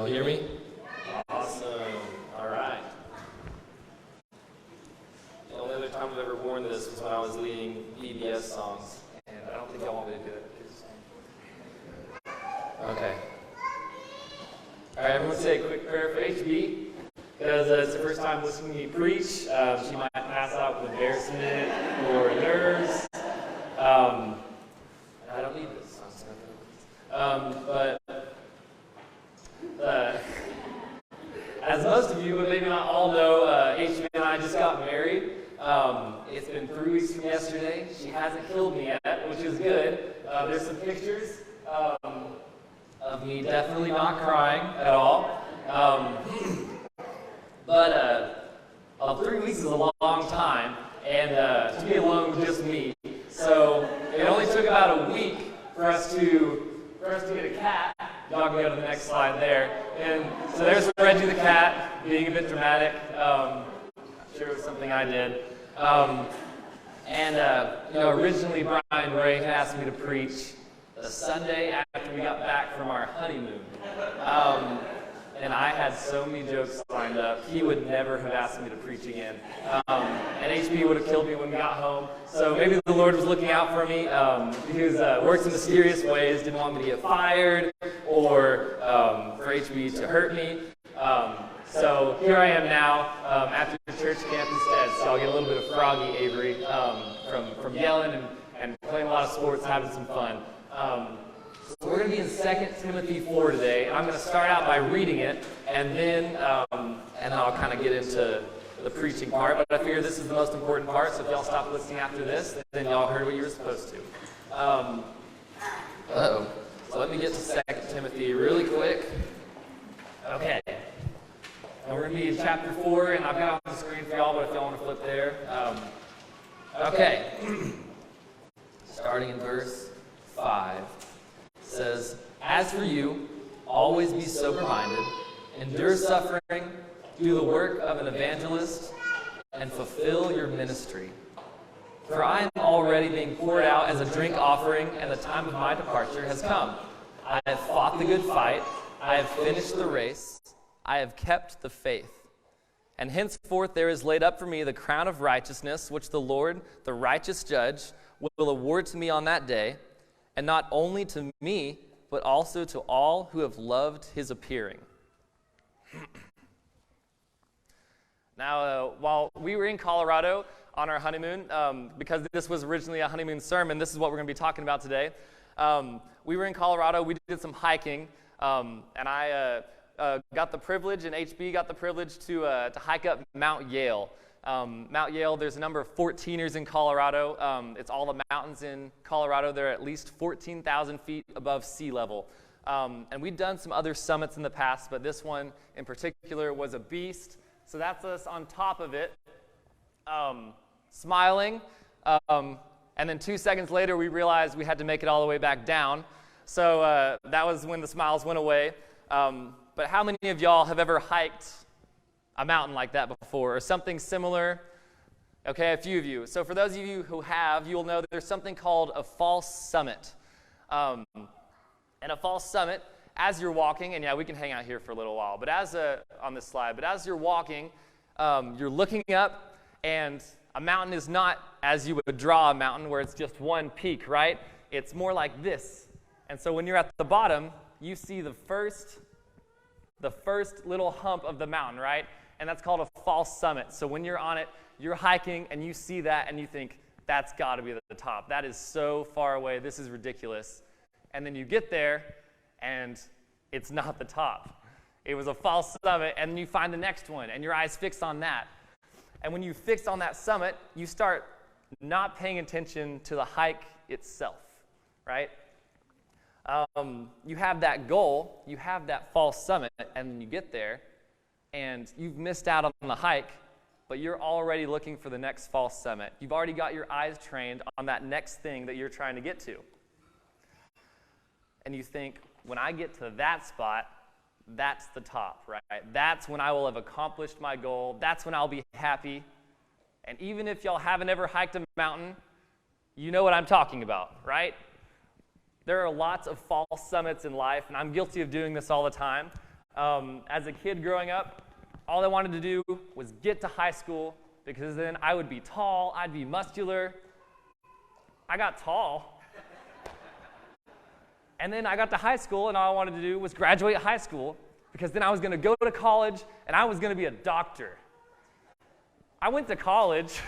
Y'all hear me? Awesome. All right. The only other time I've ever worn this was when I was leading VBS songs, and I don't think y'all want me to do it. Okay. All right, everyone say a quick prayer for HB, because it's the first time listening to me preach. She might pass out with embarrassment or nerves. I don't need this. As most of you, but maybe not all know, HB and I just got married. It's been 3 weeks from yesterday. She hasn't killed me yet, which is good. There's some pictures of me definitely not crying at all. But 3 weeks is a long time, and to be alone with just me. So it only took about a week for us to get a cat. Y'all can go to the next slide there. And so there's Reggie the cat, being a bit dramatic. I'm sure it was something I did. Originally Brian Ray had asked me to preach the Sunday after we got back from our honeymoon. And I had so many jokes lined up. He would never have asked me to preach again. And HB would have killed me when we got home. So maybe the Lord was looking out for me. He works in mysterious ways, didn't want me to get fired or for HB to hurt me. So here I am now after church camp instead. So I'll get a little bit of froggy Avery from yelling and playing a lot of sports, having some fun. So we're going to be in 2 Timothy 4 today. I'm going to start out by reading it, and then I'll kind of get into the preaching part. But I figure this is the most important part, so if y'all stop listening after this, then y'all heard what you were supposed to. So let me get to 2 Timothy really quick. Okay. And we're going to be in chapter 4, and I've got it on the screen for y'all, but if y'all want to flip there. Okay. Starting in verse 5. Says, "As for you, always be sober-minded, endure suffering, do the work of an evangelist, and fulfill your ministry. For I am already being poured out as a drink offering, and the time of my departure has come. I have fought the good fight, I have finished the race, I have kept the faith. And henceforth there is laid up for me the crown of righteousness, which the Lord, the righteous judge, will award to me on that day, and not only to me, but also to all who have loved his appearing." Now, while we were in Colorado on our honeymoon, because this was originally a honeymoon sermon, this is what we're going to be talking about today. We were in Colorado, we did some hiking, and I got the privilege, and HB got the privilege to hike up Mount Yale. Mount Yale, there's a number of 14ers in Colorado. It's all the mountains in Colorado. They're at least 14,000 feet above sea level. And we've done some other summits in the past, but this one in particular was a beast. So that's us on top of it, smiling. And then 2 seconds later, we realized we had to make it all the way back down. So that was when the smiles went away. But how many of y'all have ever hiked a mountain like that before, or something similar? Okay, a few of you. So for those of you who have, you'll know that there's something called a false summit. And a false summit, as you're walking, and yeah, we can hang out here for a little while, but on this slide, but as you're walking, you're looking up, and a mountain is not as you would draw a mountain where it's just one peak, right? It's more like this. And so when you're at the bottom, you see the first little hump of the mountain, right? And that's called a false summit. So when you're on it, you're hiking, and you see that, and you think, that's got to be the top. That is so far away. This is ridiculous. And then you get there, and it's not the top. It was a false summit, and then you find the next one, and your eyes fix on that. And when you fix on that summit, you start not paying attention to the hike itself, right? You have that goal, you have that false summit, and then you get there, and you've missed out on the hike, but you're already looking for the next false summit. You've already got your eyes trained on that next thing that you're trying to get to. And you think, when I get to that spot, that's the top, right? That's when I will have accomplished my goal. That's when I'll be happy. And even if y'all haven't ever hiked a mountain, you know what I'm talking about, right? There are lots of false summits in life, and I'm guilty of doing this all the time. As a kid growing up, all I wanted to do was get to high school because then I would be tall, I'd be muscular. I got tall. And then I got to high school, and all I wanted to do was graduate high school because then I was going to go to college, and I was going to be a doctor. I went to college.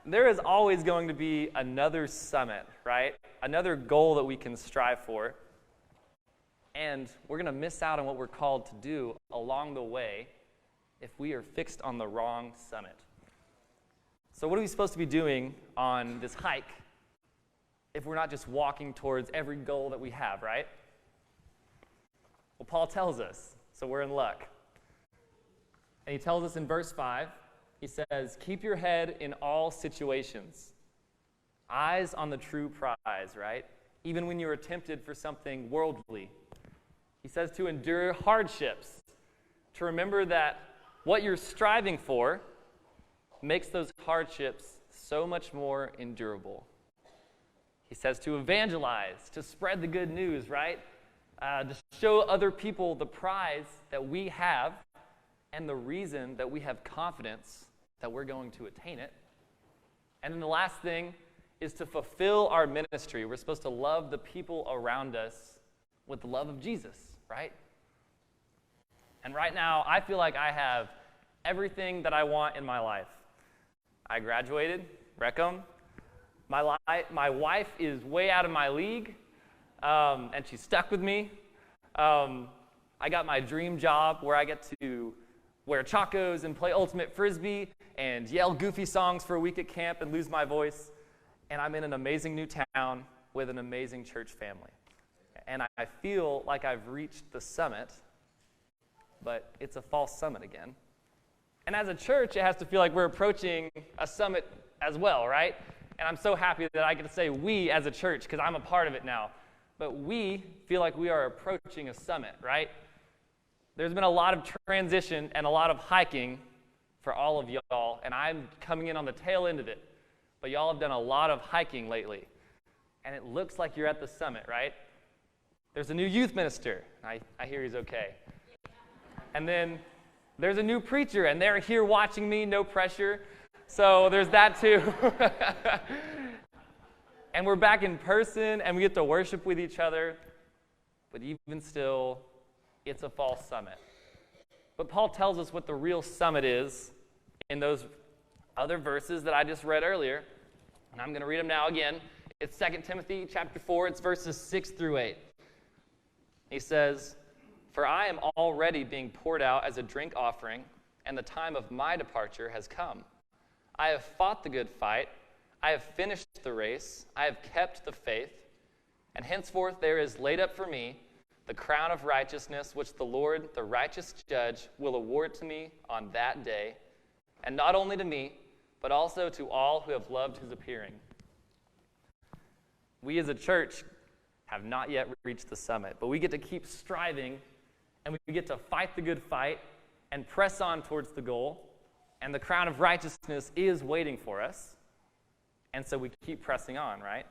There is always going to be another summit, right? Another goal that we can strive for. And we're going to miss out on what we're called to do along the way if we are fixed on the wrong summit. So what are we supposed to be doing on this hike if we're not just walking towards every goal that we have, right? Well, Paul tells us, so we're in luck. And he tells us in verse 5, he says, keep your head in all situations. Eyes on the true prize, right? Even when you are tempted for something worldly. He says to endure hardships, to remember that what you're striving for makes those hardships so much more endurable. He says to evangelize, to spread the good news, right? To show other people the prize that we have and the reason that we have confidence that we're going to attain it. And then the last thing is to fulfill our ministry. We're supposed to love the people around us with the love of Jesus, right? And right now, I feel like I have everything that I want in my life. I graduated, Reckham. My wife is way out of my league, and she's stuck with me. I got my dream job where I get to wear chacos and play ultimate frisbee and yell goofy songs for a week at camp and lose my voice. And I'm in an amazing new town with an amazing church family. And I feel like I've reached the summit, but it's a false summit again. And as a church, it has to feel like we're approaching a summit as well, right? And I'm so happy that I get to say we as a church because I'm a part of it now. But we feel like we are approaching a summit, right? There's been a lot of transition and a lot of hiking for all of y'all, and I'm coming in on the tail end of it. But y'all have done a lot of hiking lately, and it looks like you're at the summit, right? There's a new youth minister. I hear he's okay. And then there's a new preacher, and they're here watching me, no pressure. So there's that too. And we're back in person, and we get to worship with each other. But even still, it's a false summit. But Paul tells us what the real summit is in those other verses that I just read earlier. And I'm going to read them now again. It's 2 Timothy chapter 4. It's verses 6 through 8. He says, "For I am already being poured out as a drink offering, and the time of my departure has come. I have fought the good fight. I have finished the race. I have kept the faith. And henceforth there is laid up for me the crown of righteousness, which the Lord, the righteous judge, will award to me on that day, and not only to me, but also to all who have loved his appearing." We as a church have not yet reached the summit, but we get to keep striving, and we get to fight the good fight and press on towards the goal, and the crown of righteousness is waiting for us, and so we keep pressing on, right?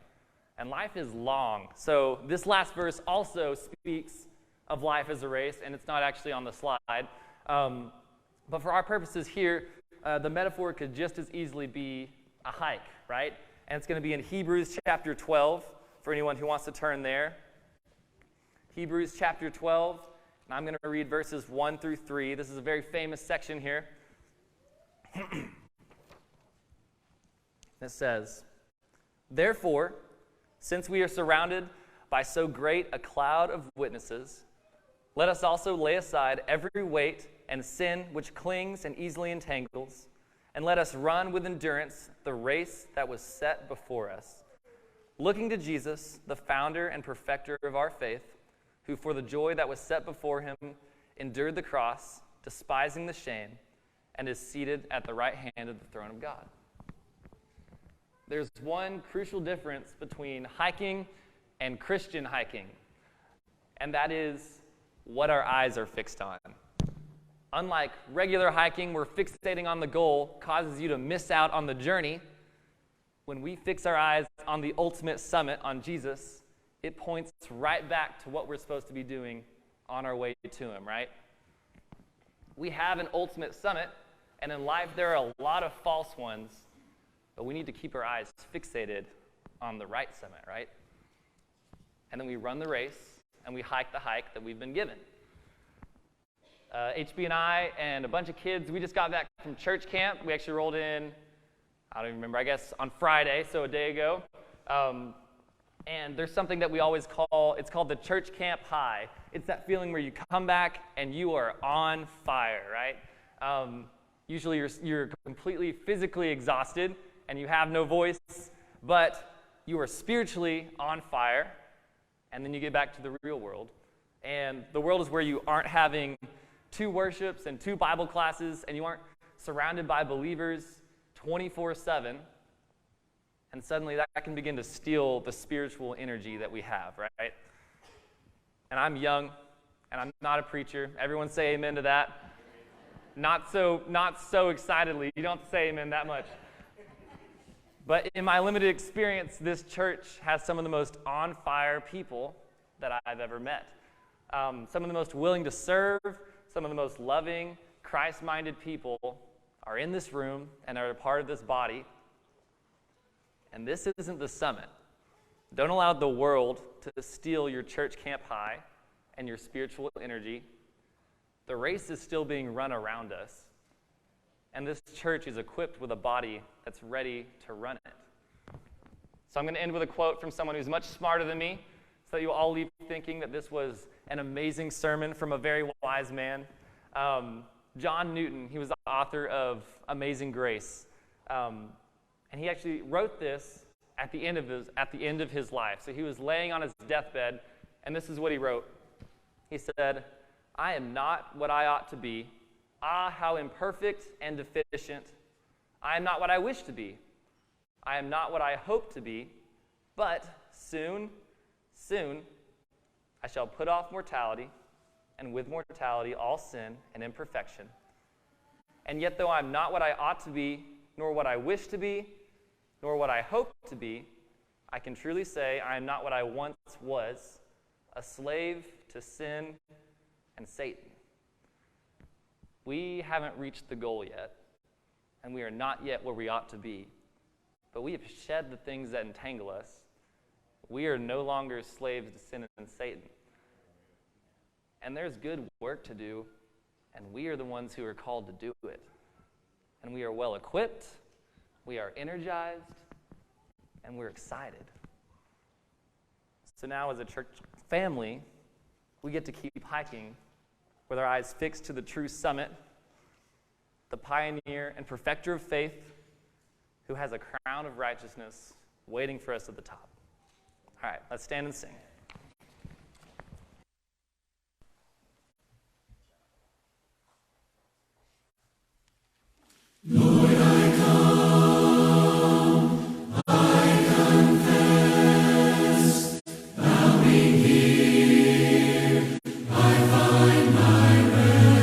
And life is long. So this last verse also speaks of life as a race, and it's not actually on the slide. But for our purposes here, the metaphor could just as easily be a hike, right? And it's going to be in Hebrews chapter 12, for anyone who wants to turn there. Hebrews chapter 12, and I'm going to read verses 1 through 3. This is a very famous section here. It says, "Therefore, since we are surrounded by so great a cloud of witnesses, let us also lay aside every weight and sin which clings and easily entangles, and let us run with endurance the race that was set before us, looking to Jesus, the founder and perfecter of our faith, who for the joy that was set before him endured the cross, despising the shame, and is seated at the right hand of the throne of God." There's one crucial difference between hiking and Christian hiking, and that is what our eyes are fixed on. Unlike regular hiking, where fixating on the goal causes you to miss out on the journey, when we fix our eyes on the ultimate summit, on Jesus, it points right back to what we're supposed to be doing on our way to him, right? We have an ultimate summit, and in life there are a lot of false ones, but we need to keep our eyes fixated on the right summit, right? And then we run the race, and we hike the hike that we've been given. HB and I and a bunch of kids, we just got back from church camp. We actually rolled in, I don't even remember, I guess on Friday, so a day ago. And there's something that we always call, it's called the church camp high. It's that feeling where you come back and you are on fire, right? Usually you're completely physically exhausted and you have no voice, but you are spiritually on fire, and then you get back to the real world. And the world is where you aren't having 2 worships and 2 Bible classes, and you aren't surrounded by believers 24/7. And suddenly that can begin to steal the spiritual energy that we have, right? And I'm young, and I'm not a preacher. Everyone say amen to that. Not so excitedly. You don't have to say amen that much. But in my limited experience, this church has some of the most on-fire people that I've ever met. Some of the most willing to serve, some of the most loving, Christ-minded people are in this room and are a part of this body. And this isn't the summit. Don't allow the world to steal your church camp high and your spiritual energy. The race is still being run around us. And this church is equipped with a body that's ready to run it. So I'm going to end with a quote from someone who's much smarter than me, so that you all leave thinking that this was an amazing sermon from a very wise man. John Newton, he was the author of Amazing Grace. And he actually wrote this at the end of his life. So he was laying on his deathbed, and this is what he wrote. He said, "I am not what I ought to be. Ah, how imperfect and deficient. I am not what I wish to be. I am not what I hope to be. But soon, I shall put off mortality, and with mortality all sin and imperfection. And yet though I am not what I ought to be, nor what I wish to be, nor what I hope to be, I can truly say I am not what I once was, a slave to sin and Satan." We haven't reached the goal yet, and we are not yet where we ought to be, but we have shed the things that entangle us. We are no longer slaves to sin and Satan. And there's good work to do, and we are the ones who are called to do it. And we are well equipped, we are energized, and we're excited. So now as a church family, we get to keep hiking with our eyes fixed to the true summit, the pioneer and perfecter of faith, who has a crown of righteousness waiting for us at the top. All right, let's stand and sing.